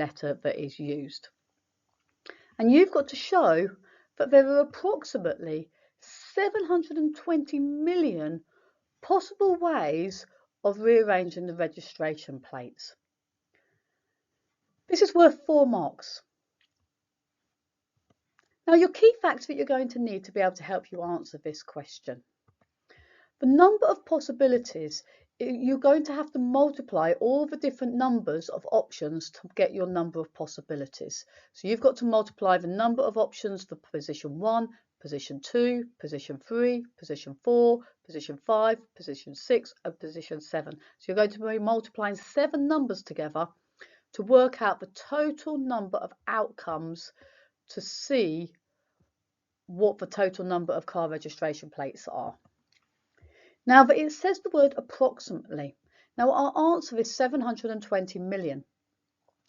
letter that is used. And you've got to show that there are approximately 720 million possible ways of rearranging the registration plates. This is worth 4 marks. Now, your key facts that you're going to need to be able to help you answer this question. The number of possibilities, you're going to have to multiply all the different numbers of options to get your number of possibilities. So you've got to multiply the number of options for position 1, position 2, position 3, position 4, position 5, position 6 and position 7. So you're going to be multiplying 7 numbers together to work out the total number of outcomes to see what the total number of car registration plates are. Now, it says the word approximately. Now, our answer is 720 million.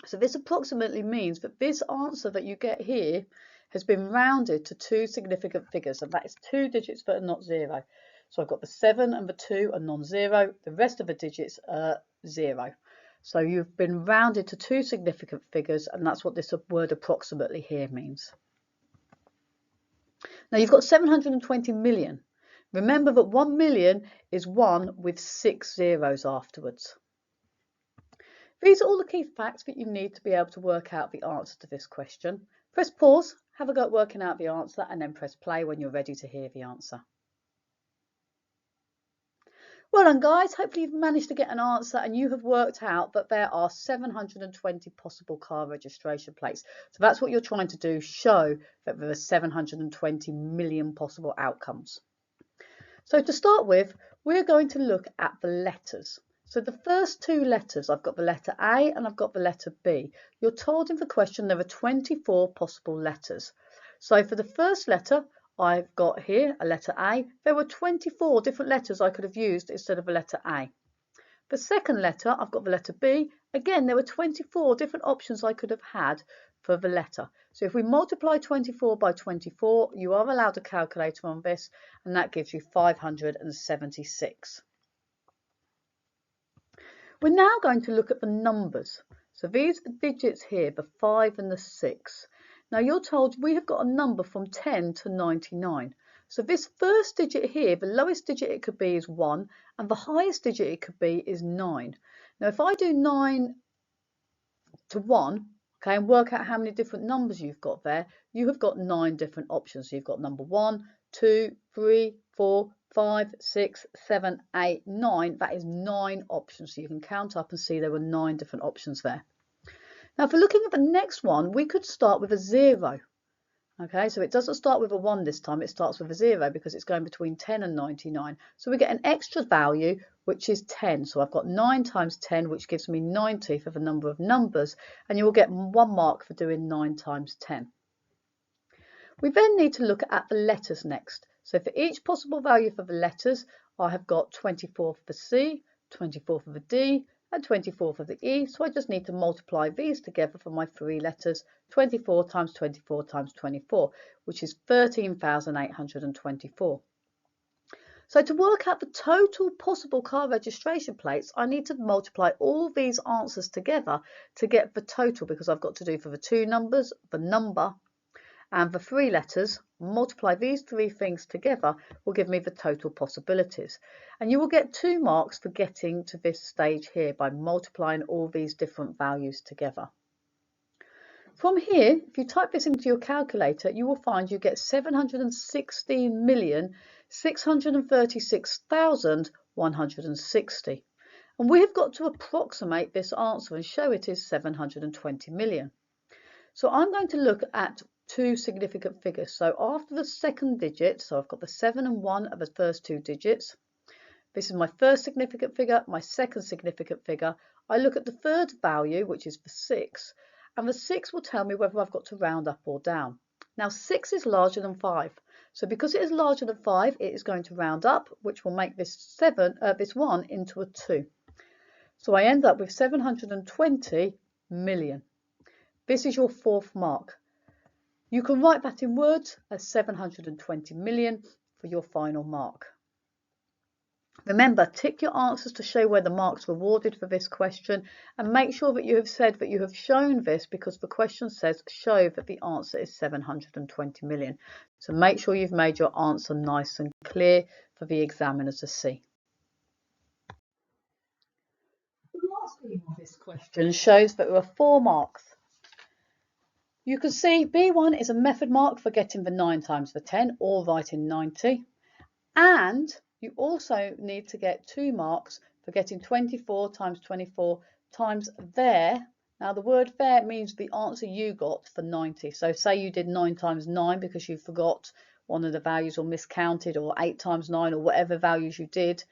So this approximately means that this answer that you get here has been rounded to 2 significant figures, and that is 2 digits that are not 0. So I've got the 7 and the 2 are non-zero. The rest of the digits are 0. So you've been rounded to 2 significant figures, and that's what this word approximately here means. Now, you've got 720 million. Remember that 1 million is 1 with 6 zeros afterwards. These are all the key facts that you need to be able to work out the answer to this question. Press pause, have a go at working out the answer, and then press play when you're ready to hear the answer. Well done, guys. Hopefully you've managed to get an answer and you have worked out that there are 720 possible car registration plates. So that's what you're trying to do, show that there are 720 million possible outcomes. So to start with, we're going to look at the letters. So the first 2 letters, I've got the letter A and I've got the letter B. You're told in the question there are 24 possible letters. So for the first letter, I've got here a letter A. There were 24 different letters I could have used instead of a letter A. The second letter, I've got the letter B. Again, there were 24 different options I could have had for the letter. So if we multiply 24 by 24, you are allowed a calculator on this, and that gives you 576. We're now going to look at the numbers. So these are the digits here, the 5 and the 6. Now you're told we have got a number from 10 to 99. So this first digit here, the lowest digit it could be is 1, and the highest digit it could be is 9. Now if I do 9 to 1, okay, and work out how many different numbers you've got there, you have got 9 different options. So you've got number 1, 2, 3, 4, 5, 6, 7, 8, 9. That is 9 options. So you can count up and see there were 9 different options there. Now, if we're looking at the next one, we could start with a 0. Okay, so it doesn't start with a 1 this time, it starts with a 0 because it's going between 10 and 99. So we get an extra value, which is 10. So I've got 9 times 10, which gives me 90 for the number of numbers, and you will get 1 mark for doing 9 times 10. We then need to look at the letters next. So for each possible value for the letters, I have got 24 for the C, 24 for the D, and 24 for the E. So I just need to multiply these together for my 3 letters. 24 times 24 times 24, which is 13,824. So to work out the total possible car registration plates, I need to multiply all these answers together to get the total, because I've got to do for the 2 numbers, the number, and the 3 letters. Multiply these 3 things together will give me the total possibilities. And you will get 2 marks for getting to this stage here by multiplying all these different values together. From here, if you type this into your calculator, you will find you get 716,636,160. And we have got to approximate this answer and show it is 720 million. So I'm going to look at 2 significant figures. So after the second digit, so I've got the 7 and 1 are the first 2 digits. This is my first significant figure, my second significant figure. I look at the third value, which is the 6, and the 6 will tell me whether I've got to round up or down. Now 6 is larger than 5, so because it is larger than 5, it is going to round up, which will make this 1 into a 2. So I end up with 720 million. This is your 4th mark. You can write that in words as 720 million for your final mark. Remember, tick your answers to show where the marks were awarded for this question, and make sure that you have said that you have shown this, because the question says show that the answer is 720 million. So make sure you've made your answer nice and clear for the examiner to see. The last theme of this question shows that there are 4 marks. You can see B1 is a method mark for getting the 9 times the 10 or writing 90. And you also need to get 2 marks for getting 24 times 24 times there. Now the word there means the answer you got for 90. So say you did 9 times 9 because you forgot one of the values or miscounted, or 8 times 9 or whatever values you did.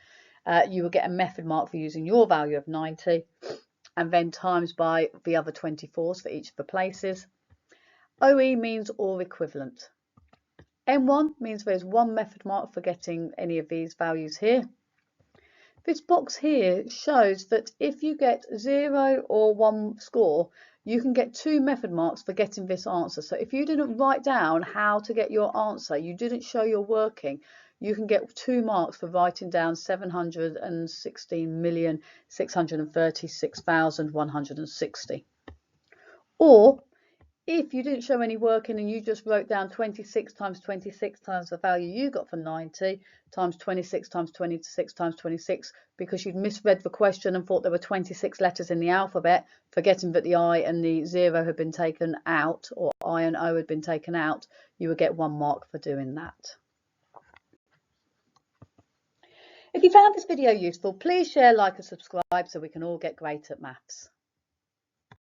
You will get a method mark for using your value of 90 and then times by the other 24s for each of the places. OE means or equivalent. M1 means there's 1 method mark for getting any of these values here. This box here shows that if you get 0 or 1 score, you can get 2 method marks for getting this answer. So if you didn't write down how to get your answer, you didn't show your working, you can get 2 marks for writing down 716,636,160. Or if you didn't show any working and you just wrote down 26 times 26 times the value you got for 90 times 26 times 26 times 26, because you'd misread the question and thought there were 26 letters in the alphabet, forgetting that the I and the 0 had been taken out, or I and O had been taken out, you would get 1 mark for doing that. If you found this video useful, please share, like and subscribe so we can all get great at maths.